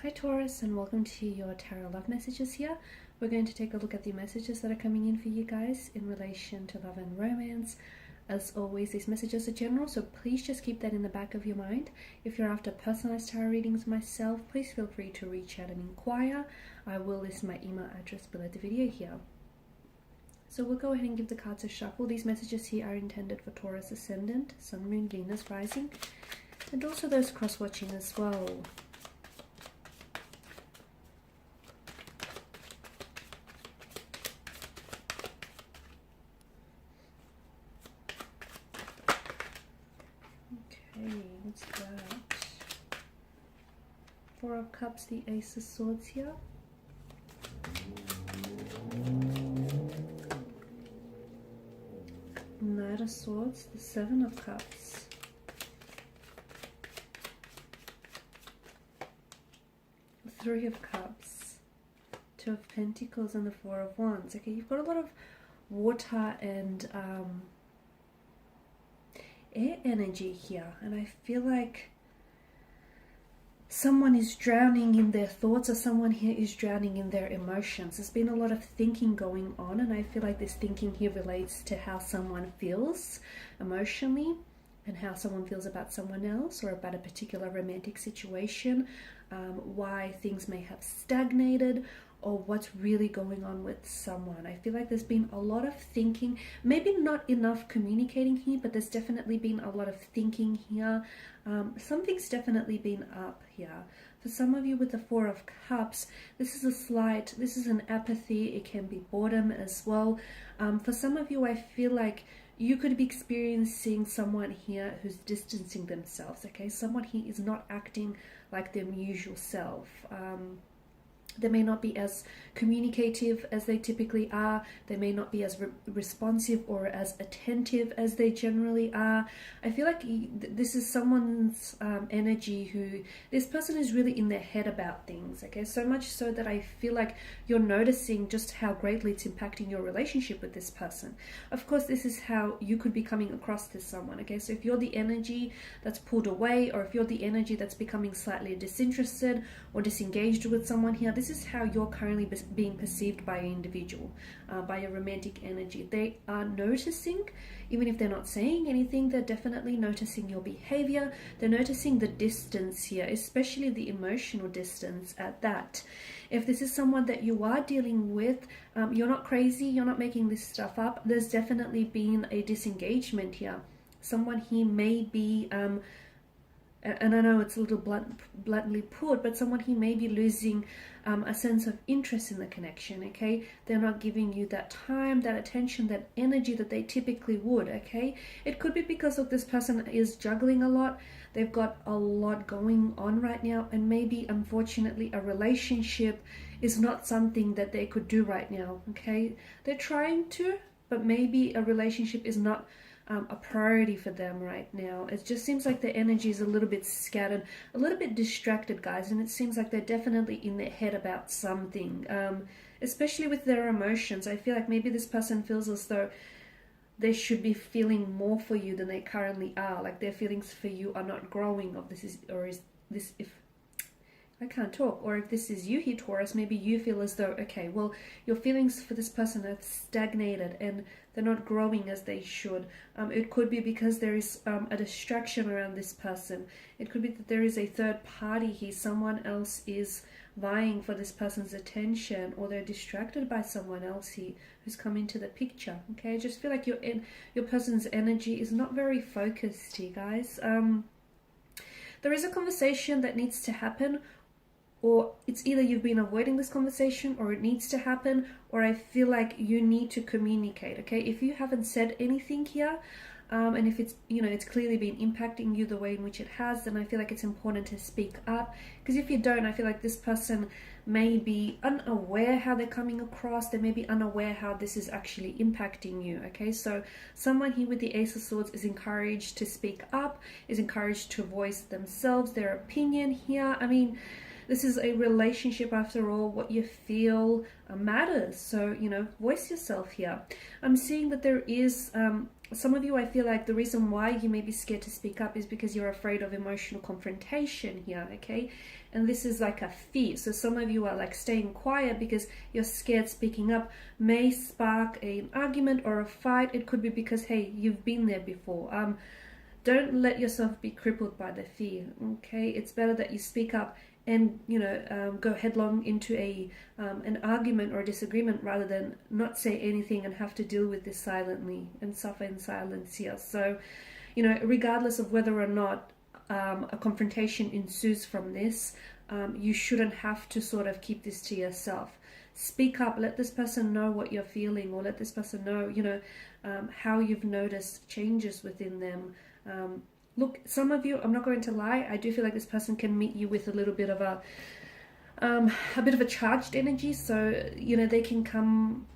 Hi Taurus, and welcome to your tarot love messages here. We're going to take a look at the messages that are coming in for you guys in relation to love and romance. As always, these messages are general, so please just keep that in the back of your mind. If you're after personalized tarot readings myself, please feel free to reach out and inquire. I will list my email address below the video here. So we'll go ahead and give the cards a shuffle. These messages here are intended for Taurus Ascendant, Sun, Moon, Venus, Rising, and also those cross-watching as well. What's that? Four of Cups, the Ace of Swords here. Knight of Swords, the Seven of Cups. Three of Cups. Two of Pentacles and the Four of Wands. Okay, you've got a lot of water and air energy here, and I feel like someone is drowning in their thoughts, or someone here is drowning in their emotions. There's been a lot of thinking going on, and I feel like this thinking here relates to how someone feels emotionally and how someone feels about someone else or about a particular romantic situation, why things may have stagnated, or what's really going on with someone. I feel like there's been a lot of thinking, maybe not enough communicating here, but there's definitely been a lot of thinking here. Something's definitely been up here. For some of you with the Four of Cups, this is an apathy. It can be boredom as well. For some of you, I feel like you could be experiencing someone here who's distancing themselves, okay? Someone here is not acting like their usual self. They may not be as communicative as they typically are. They may not be as responsive or as attentive as they generally are. I feel like this is someone's energy who, this person is really in their head about things, okay? So much so that I feel like you're noticing just how greatly it's impacting your relationship with this person. Of course, this is how you could be coming across to someone, okay? So if you're the energy that's pulled away, or if you're the energy that's becoming slightly disinterested or disengaged with someone here, this is how you're currently being perceived by an individual, by a romantic energy. They are noticing, even if they're not saying anything, they're definitely noticing your behavior. They're noticing the distance here, especially the emotional distance at that. If this is someone that you are dealing with, you're not crazy, you're not making this stuff up. There's definitely been a disengagement here. Someone here may be and I know it's a little bluntly put, but someone here may be losing a sense of interest in the connection, okay? They're not giving you that time, that attention, that energy that they typically would, okay? It could be because of this person is juggling a lot. They've got a lot going on right now, and maybe, unfortunately, a relationship is not something that they could do right now, okay? They're trying to, but maybe a relationship is not a priority for them right now. It just seems like their energy is a little bit scattered, a little bit distracted, guys, and it seems like they're definitely in their head about something, especially with their emotions. I feel like maybe this person feels as though they should be feeling more for you than they currently are, like their feelings for you are not growing, I can't talk. Or if this is you here, Taurus, maybe you feel as though, okay, well, your feelings for this person have stagnated and they're not growing as they should. It could be because there is a distraction around this person. It could be that there is a third party here. Someone else is vying for this person's attention, or they're distracted by someone else here who's come into the picture, okay? I just feel like your person's energy is not very focused here, guys. There is a conversation that needs to happen, or it's either you've been avoiding this conversation or it needs to happen, or I feel like you need to communicate, okay? If you haven't said anything here, and if it's, it's clearly been impacting you the way in which it has, then I feel like it's important to speak up. Because if you don't, I feel like this person may be unaware how they're coming across. They may be unaware how this is actually impacting you, okay? So someone here with the Ace of Swords is encouraged to speak up, is encouraged to voice themselves, their opinion here. I mean, this is a relationship after all. What you feel matters. So, you know, voice yourself here. I'm seeing that there is some of you, I feel like the reason why you may be scared to speak up is because you're afraid of emotional confrontation here, okay? And this is like a fear. So some of you are like staying quiet because you're scared speaking up may spark an argument or a fight. It could be because, hey, you've been there before. Don't let yourself be crippled by the fear, okay? It's better that you speak up and, you know, go headlong into an argument or a disagreement rather than not say anything and have to deal with this silently and suffer in silence here. So, you know, regardless of whether or not a confrontation ensues from this, you shouldn't have to sort of keep this to yourself. Speak up, let this person know what you're feeling, or let this person know, you know, how you've noticed changes within them. Look, some of you, I'm not going to lie, I do feel like this person can meet you with a little bit of a bit of a charged energy. So, you know, they can come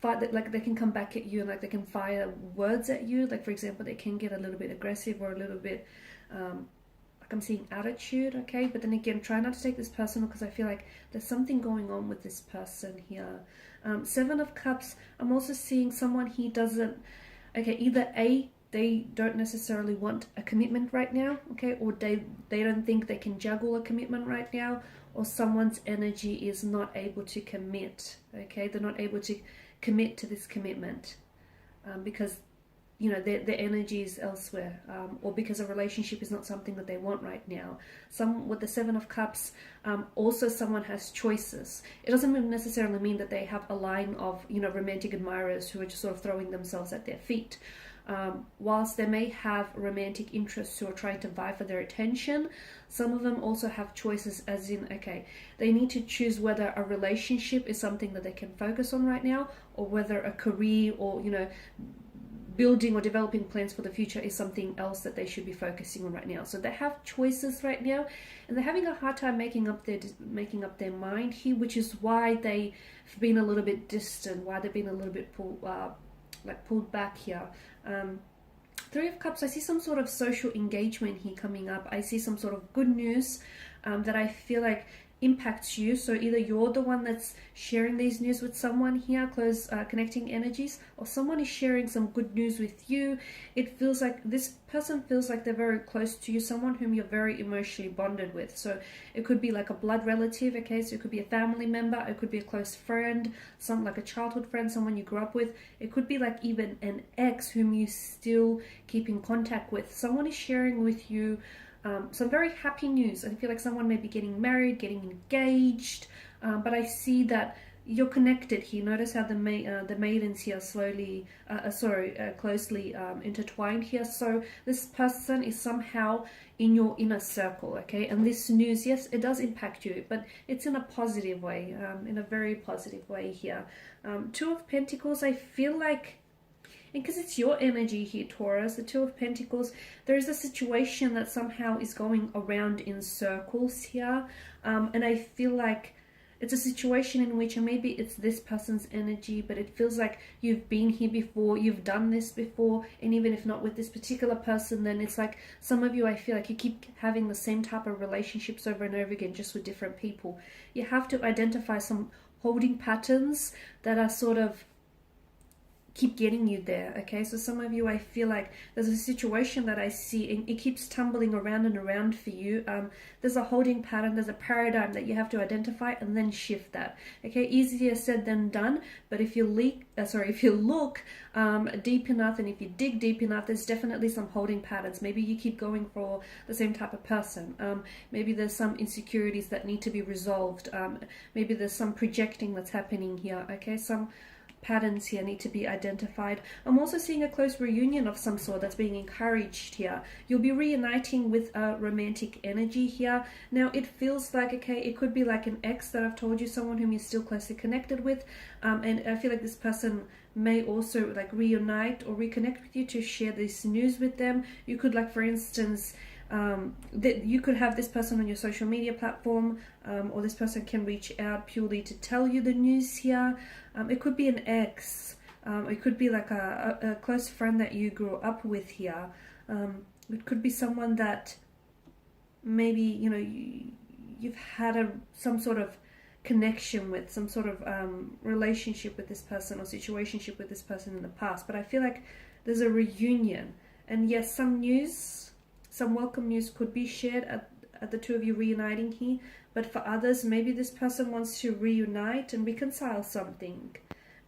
fight, like they can come back at you and like they can fire words at you. Like, for example, they can get a little bit aggressive or a little bit like I'm seeing attitude, okay? But then again, try not to take this personal because I feel like there's something going on with this person here. Seven of Cups, I'm also seeing someone he doesn't, okay, either A, they don't necessarily want a commitment right now, okay, or they don't think they can juggle a commitment right now, or someone's energy is not able to commit, okay? They're not able to commit to this commitment because, you know, their energy is elsewhere, or because a relationship is not something that they want right now. Some with the Seven of Cups, also someone has choices. It doesn't necessarily mean that they have a line of, you know, romantic admirers who are just sort of throwing themselves at their feet. Whilst they may have romantic interests who are trying to vie for their attention, some of them also have choices, as in, okay, they need to choose whether a relationship is something that they can focus on right now, or whether a career or, you know, building or developing plans for the future is something else that they should be focusing on right now. So they have choices right now, and they're having a hard time making up their mind here, which is why they've been a little bit distant, why they've been a little bit pulled back here. Three of Cups, I see some sort of social engagement here coming up. I see some sort of good news that I feel like impacts you. So either you're the one that's sharing these news with someone here, close connecting energies, or someone is sharing some good news with you. It feels like this person feels like they're very close to you, someone whom you're very emotionally bonded with. So it could be like a blood relative, okay? So it could be a family member, it could be a close friend, some like a childhood friend, someone you grew up with. It could be like even an ex whom you still keep in contact with. Someone is sharing with you some very happy news. I feel like someone may be getting married, getting engaged, but I see that you're connected here. Notice how the maidens here slowly, closely intertwined here. So this person is somehow in your inner circle, okay? And this news, yes, it does impact you, but it's in a positive way, in a very positive way here. Two of Pentacles, I feel like, and because it's your energy here, Taurus, the Two of Pentacles, there is a situation that somehow is going around in circles here. And I feel like it's a situation in which maybe it's this person's energy, but it feels like you've been here before, you've done this before, and even if not with this particular person, then it's like some of you, I feel like you keep having the same type of relationships over and over again, just with different people. You have to identify some holding patterns that are sort of keep getting you there, okay? So some of you, I feel like there's a situation that I see and it keeps tumbling around and around for you. There's a holding pattern, there's a paradigm that you have to identify and then shift that, okay? Easier said than done, but if you look deep enough and if you dig deep enough, there's definitely some holding patterns. Maybe you keep going for the same type of person. Maybe there's some insecurities that need to be resolved. Maybe there's some projecting that's happening here, okay? Some patterns here need to be identified. I'm also seeing a close reunion of some sort that's being encouraged here. You'll be reuniting with a romantic energy here. Now it feels like, okay, it could be like an ex that I've told you, someone whom you're still closely connected with, and I feel like this person may also like reunite or reconnect with you to share this news with them. You could, like, for instance, that you could have this person on your social media platform, or this person can reach out purely to tell you the news here. It could be an ex, it could be like a close friend that you grew up with here. It could be someone that maybe, you know, you've had some sort of connection with, some sort of relationship with this person or situationship with this person in the past. But I feel like there's a reunion, and yes, some welcome news could be shared at the two of you reuniting here. But for others, maybe this person wants to reunite and reconcile something.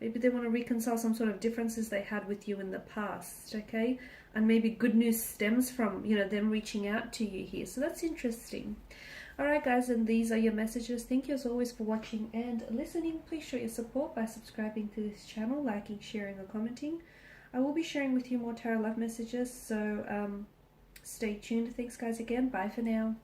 Maybe they want to reconcile some sort of differences they had with you in the past, okay? And maybe good news stems from, you know, them reaching out to you here. So that's interesting. Alright guys, and these are your messages. Thank you as always for watching and listening. Please show your support by subscribing to this channel, liking, sharing or commenting. I will be sharing with you more tarot love messages, so stay tuned. Thanks guys again. Bye for now.